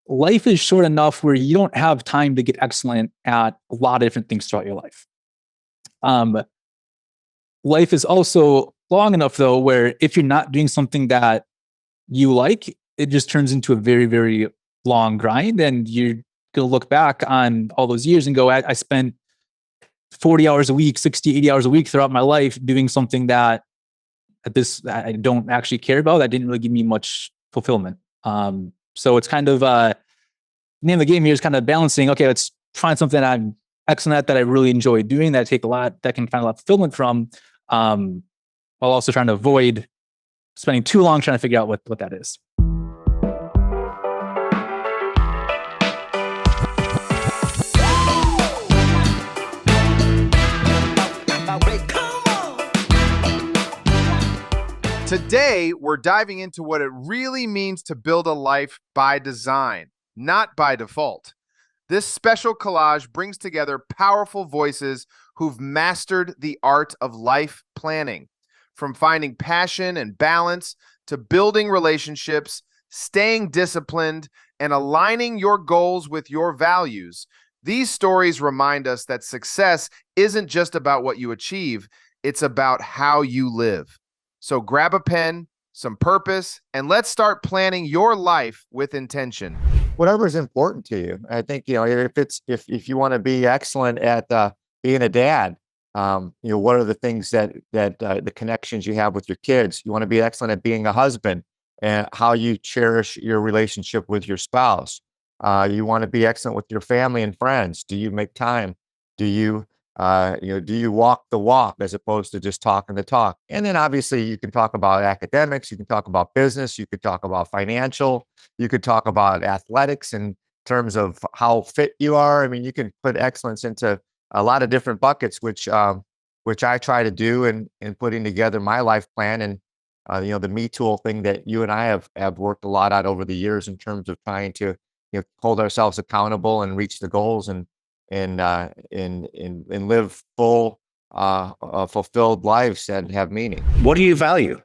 life is short enough where you don't have time to get excellent at a lot of different things throughout your life. Life is also long enough, though, where if you're not doing something that you like, it just turns into a very, very long grind. And you're going to look back on all those years and go, I spent 40 hours a week, 60, 80 hours a week throughout my life doing something that I don't actually care about. That didn't really give me much fulfillment. So it's kind of, the name of the game here is kind of balancing, okay, let's find something that I'm excellent at, that I really enjoy doing, that I take a lot, that can find a lot of fulfillment from, while also trying to avoid spending too long trying to figure out what that is. Today, we're diving into what it really means to build a life by design, not by default. This special collage brings together powerful voices who've mastered the art of life planning, from finding passion and balance to building relationships, staying disciplined, and aligning your goals with your values. These stories remind us that success isn't just about what you achieve, it's about how you live. So grab a pen, some purpose, and let's start planning your life with intention. Whatever is important to you. I think, if you want to be excellent at being a dad, what are the things that the connections you have with your kids? You want to be excellent at being a husband and how you cherish your relationship with your spouse. You want to be excellent with your family and friends. Do you make time? Do you do you walk the walk as opposed to just talking the talk? And then obviously you can talk about academics, you can talk about business, you could talk about financial, you could talk about athletics in terms of how fit you are. I mean, you can put excellence into a lot of different buckets, which I try to do in putting together my life plan. And the Me Tool thing that you and I have worked a lot at over the years in terms of trying to hold ourselves accountable and reach the goals and live full, fulfilled lives that have meaning. What do you value?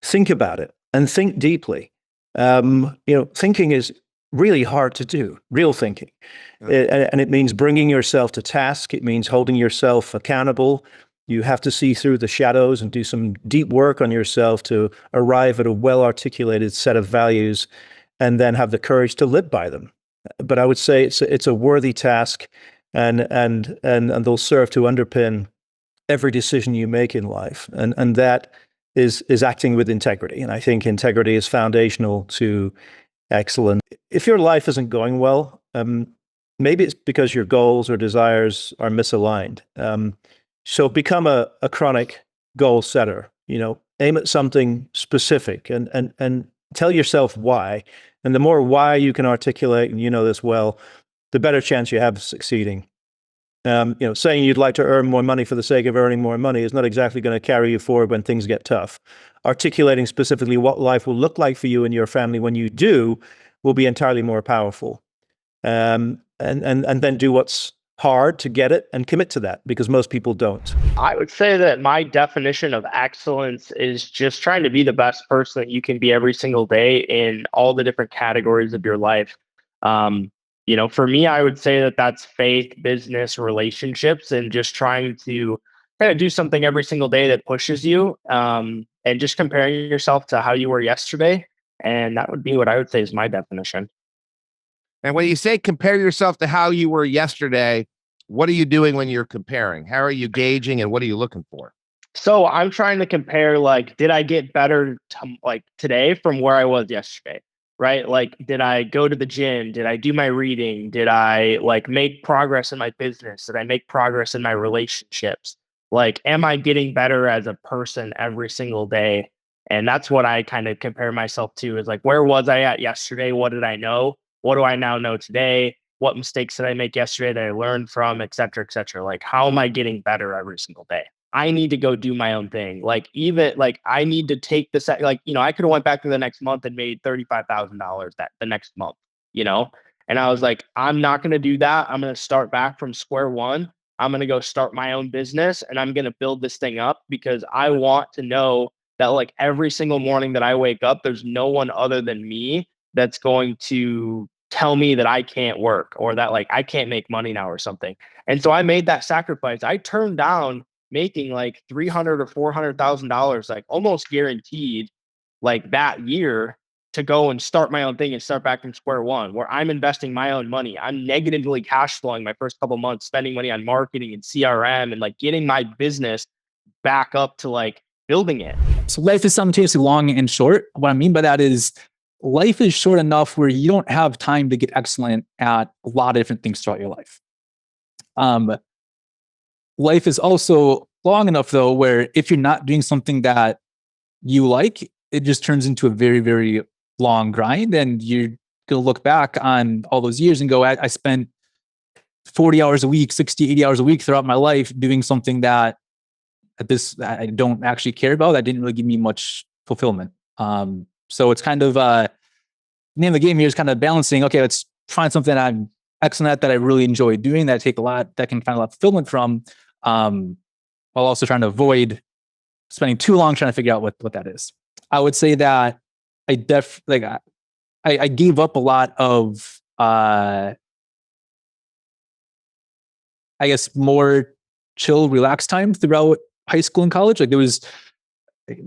Think about it and think deeply. Thinking is really hard to do, real thinking. And it means bringing yourself to task. It means holding yourself accountable. You have to see through the shadows and do some deep work on yourself to arrive at a well-articulated set of values and then have the courage to live by them. But I would say it's a worthy task, and they'll serve to underpin every decision you make in life, and that is acting with integrity. And I think integrity is foundational to excellence. If your life isn't going well, maybe it's because your goals or desires are misaligned. So become a chronic goal setter. Aim at something specific and tell yourself why. And the more why you can articulate, and you know this well, the better chance you have of succeeding. Saying you'd like to earn more money for the sake of earning more money is not exactly going to carry you forward when things get tough. Articulating specifically what life will look like for you and your family when you do will be entirely more powerful. And then do what's hard to get it and commit to that, because most people don't. I would say that my definition of excellence is just trying to be the best person that you can be every single day in all the different categories of your life. For me, I would say that that's faith, business, relationships, and just trying to kind of do something every single day that pushes you, and just comparing yourself to how you were yesterday. And that would be what I would say is my definition. And when you say compare yourself to how you were yesterday, what are you doing when you're comparing? How are you gauging, and what are you looking for? So I'm trying to compare, did I get better today from where I was yesterday? Right? Did I go to the gym? Did I do my reading? Did I make progress in my business? Did I make progress in my relationships? Am I getting better as a person every single day? And that's what I kind of compare myself to, is where was I at yesterday? What did I know? What do I now know today? What mistakes did I make yesterday that I learned from, et cetera, et cetera? How am I getting better every single day? I need to go do my own thing. I need to take this, I could have went back to the next month and made $35,000 the next month, And I was like, I'm not going to do that. I'm going to start back from square one. I'm going to go start my own business, and I'm going to build this thing up, because I want to know that every single morning that I wake up, there's no one other than me that's going to tell me that I can't work or that like I can't make money now or something. And so I made that sacrifice. I turned down making like $300,000 or $400,000, like almost guaranteed, like that year, to go and start my own thing and start back from square one, where I'm investing my own money. I'm negatively cash flowing my first couple months, spending money on marketing and CRM and like getting my business back up to like building it. So life is simultaneously long and short. What I mean by that is life is short enough where you don't have time to get excellent at a lot of different things throughout your life. Life is also long enough though, where if you're not doing something that you like, it just turns into a very, very long grind. And you're going to look back on all those years and go, I spent 40 hours a week, 60, 80 hours a week throughout my life doing something that I don't actually care about. That didn't really give me much fulfillment. So it's kind of, name of the game here is kind of balancing, okay, let's find something I'm excellent at that I really enjoy doing, that I take a lot, that can find a lot of fulfillment from, while also trying to avoid spending too long trying to figure out what that is. I would say that I gave up a lot of, I guess, more chill, relaxed time throughout high school and college. Like there was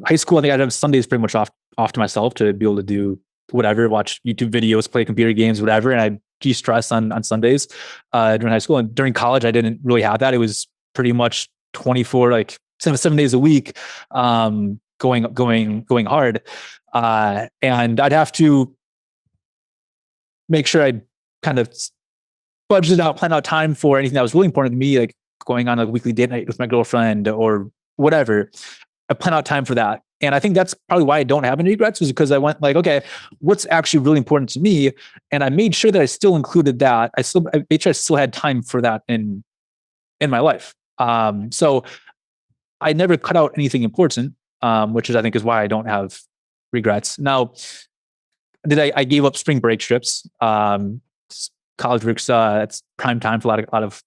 high school, I think I'd have Sundays pretty much off to myself to be able to do whatever, watch YouTube videos, play computer games, whatever. And I de-stress on Sundays during high school. And during college, I didn't really have that. It was pretty much 24, like 7 days a week, going hard. And I'd have to make sure I kind of budgeted out, plan out time for anything that was really important to me, like going on a weekly date night with my girlfriend or whatever. I plan out time for that. And I think that's probably why I don't have any regrets, was because I went like, okay, what's actually really important to me? And I made sure that I still included that. I made sure I still had time for that in my life. So I never cut out anything important, which is, I think, is why I don't have regrets. Now, I gave up spring break trips. College works, it's prime time for a lot of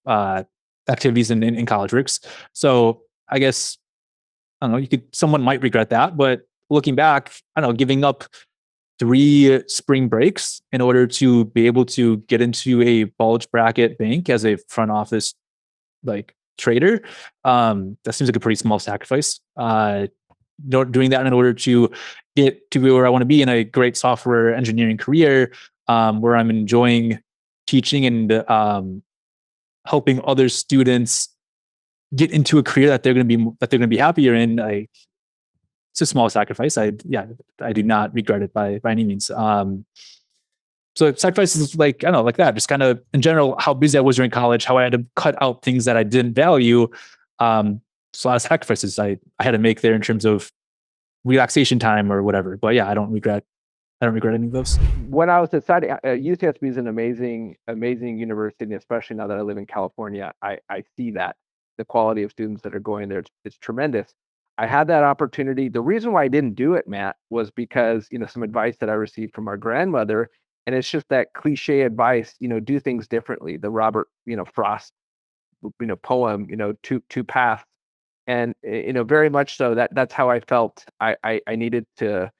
activities in college works. So I guess, I don't know, someone might regret that, but looking back, I don't know, giving up 3 spring breaks in order to be able to get into a bulge bracket bank as a front office like trader, that seems like a pretty small sacrifice. Doing that in order to get to where I want to be in a great software engineering career, where I'm enjoying teaching and helping other students get into a career that they're going to be happier in. It's a small sacrifice. I do not regret it by any means. So sacrifices like, I don't know, like that, just kind of in general, how busy I was during college, how I had to cut out things that I didn't value. So a lot of sacrifices I had to make there in terms of relaxation time or whatever. But yeah, I don't regret any of those. When I was deciding, UCSB is an amazing university, and especially now that I live in California, I see that the quality of students that are going there, it's tremendous. I had that opportunity. The reason why I didn't do it, Matt, was because, some advice that I received from our grandmother, and it's just that cliche advice, do things differently. The Robert, Frost, poem, two paths. And, very much so that's how I felt I needed to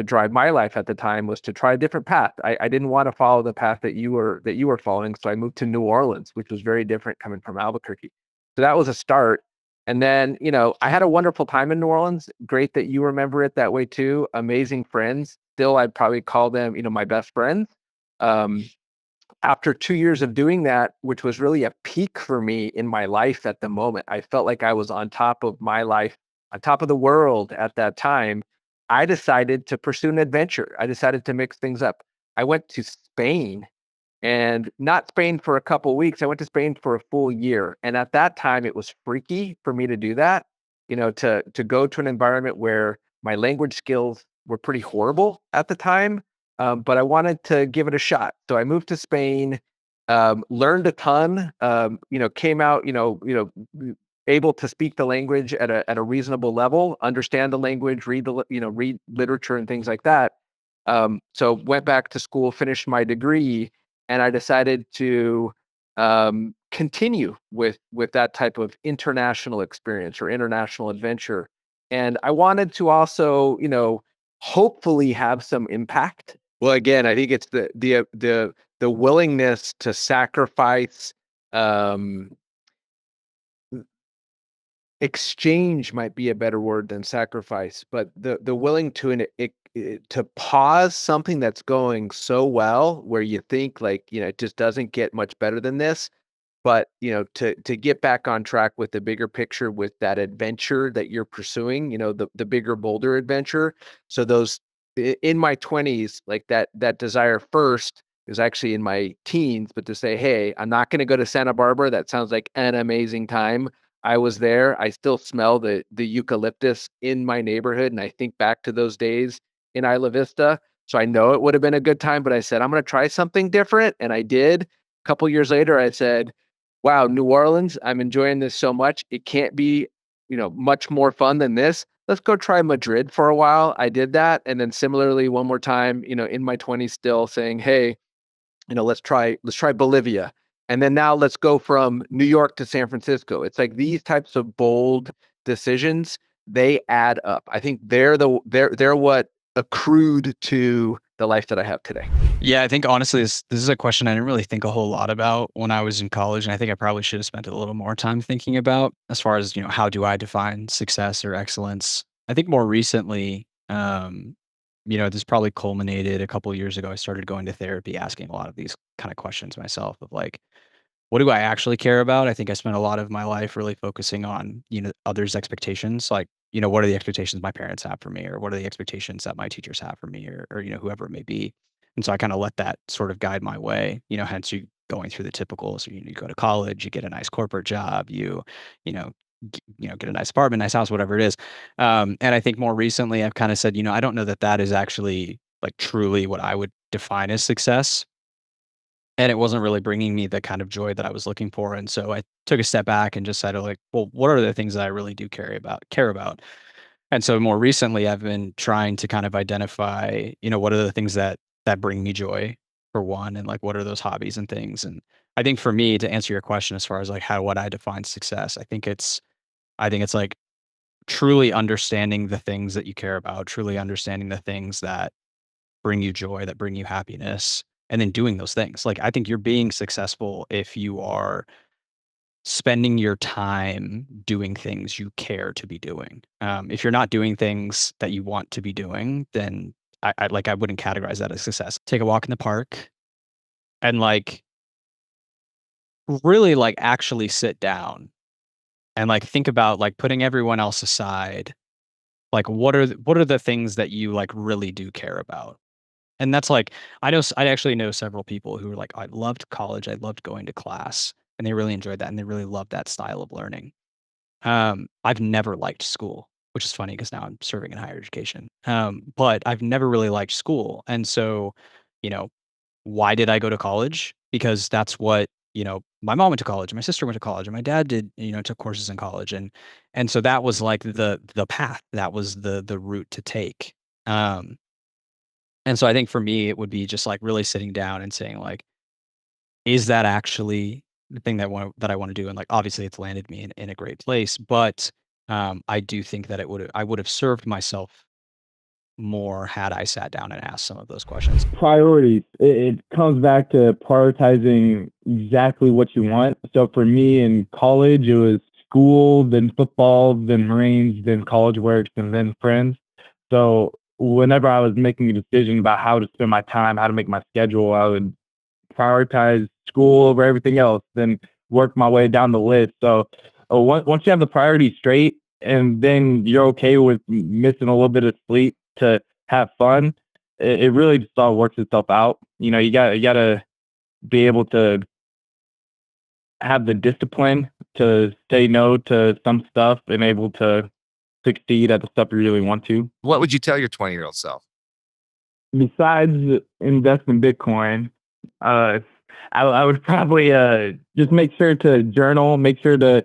drive my life at the time, was to try a different path. I didn't want to follow the path that you were following. So I moved to New Orleans, which was very different coming from Albuquerque. So that was a start. And then, I had a wonderful time in New Orleans. Great that you remember it that way too. Amazing friends. Still, I'd probably call them, my best friends. After 2 years of doing that, which was really a peak for me in my life at the moment, I felt like I was on top of my life, on top of the world at that time. I decided to pursue an adventure. I decided to mix things up. I went to Spain, and not Spain for a couple of weeks. I went to Spain for a full year. And at that time, it was freaky for me to do that, to go to an environment where my language skills were pretty horrible at the time. But I wanted to give it a shot. So I moved to Spain, learned a ton, came out, able to speak the language at a reasonable level, understand the language, read literature and things like that. So went back to school, finished my degree, and I decided to continue with that type of international experience or international adventure. And I wanted to also, hopefully have some impact Well, again, I think it's the willingness to sacrifice. Exchange might be a better word than sacrifice, but the willing to pause something that's going so well, where you think like, it just doesn't get much better than this, but to get back on track with the bigger picture, with that adventure that you're pursuing, the bigger, bolder adventure. So in my 20s, like that desire first is actually in my teens, but to say, hey, I'm not going to go to Santa Barbara. That sounds like an amazing time. I was there. I still smell the eucalyptus in my neighborhood, and I think back to those days in Isla Vista. So I know it would have been a good time, but I said, I'm going to try something different, and I did. A couple years later, I said, wow, New Orleans, I'm enjoying this so much. It can't be, much more fun than this. Let's go try Madrid for a while. I did that. And then similarly, one more time, in my 20s still saying, hey, let's try Bolivia. And then now let's go from New York to San Francisco. It's like these types of bold decisions, they add up. I think they're what accrued to the life that I have today. Yeah, I think honestly, this is a question I didn't really think a whole lot about when I was in college, and I think I probably should have spent a little more time thinking about, as far as, how do I define success or excellence? I think more recently, this probably culminated a couple of years ago. I started going to therapy, asking a lot of these kind of questions myself of like, what do I actually care about? I think I spent a lot of my life really focusing on, others' expectations, like, what are the expectations my parents have for me, or what are the expectations that my teachers have for me, or whoever it may be. And so I kind of let that sort of guide my way, hence you going through the typical. So you go to college, you get a nice corporate job, you know, get a nice apartment, nice house, whatever it is. And I think more recently I've kind of said, I don't know that that is actually like truly what I would define as success. And it wasn't really bringing me the kind of joy that I was looking for. And so I took a step back and just said, like, well, what are the things that I really do care about? And so more recently, I've been trying to kind of identify, what are the things that bring me joy, for one, and like what are those hobbies and things. And I think for me, to answer your question as far as like what I define success, I think it's like truly understanding the things that you care about, truly understanding the things that bring you joy, that bring you happiness, and then doing those things. Like I think you're being successful if you are spending your time doing things you care to be doing. If you're not doing things that you want to be doing, then I wouldn't categorize that as success. Take a walk in the park and like really like actually sit down and like think about like putting everyone else aside. Like what are the things that you like really do care about? And that's like, I actually know several people who were like, I loved college, I loved going to class, and they really enjoyed that, and they really loved that style of learning. I've never liked school, which is funny because now I'm serving in higher education. But I've never really liked school. And so, you know, why did I go to college? Because that's what, my mom went to college, my sister went to college, and my dad did, took courses in college. And so that was like the path, that was the route to take. Um, and so I think for me, it would be just like really sitting down and saying like, is that actually the thing that I want to do? And like, obviously it's landed me in a great place, but I do think that I would have served myself more had I sat down and asked some of those questions. Priorities. It comes back to prioritizing exactly what you want. So for me in college, it was school, then football, then Marines, then college works, and then friends. So whenever I was making a decision about how to spend my time, how to make my schedule, I would prioritize school over everything else, then work my way down the list. So once you have the priorities straight, and then you're okay with missing a little bit of sleep to have fun, it really just all works itself out. You gotta be able to have the discipline to say no to some stuff and able to succeed at the stuff you really want to. What would you tell your 20-year-old self? Besides invest in Bitcoin, I would probably just make sure to journal, make sure to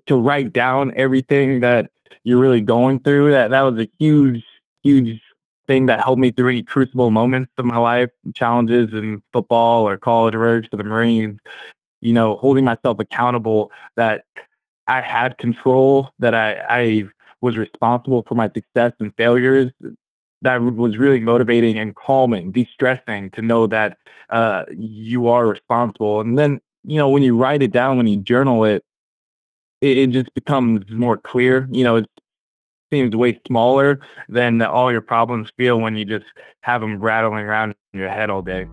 to write down everything that you're really going through. That was a huge thing that helped me through any crucible moments of my life, challenges in football or college work to the Marines. Holding myself accountable that I had control, that I was responsible for my success and failures. that was really motivating and calming, de-stressing to know that you are responsible. And then, when you write it down, when you journal it, it just becomes more clear. It seems way smaller than all your problems feel when you just have them rattling around in your head all day.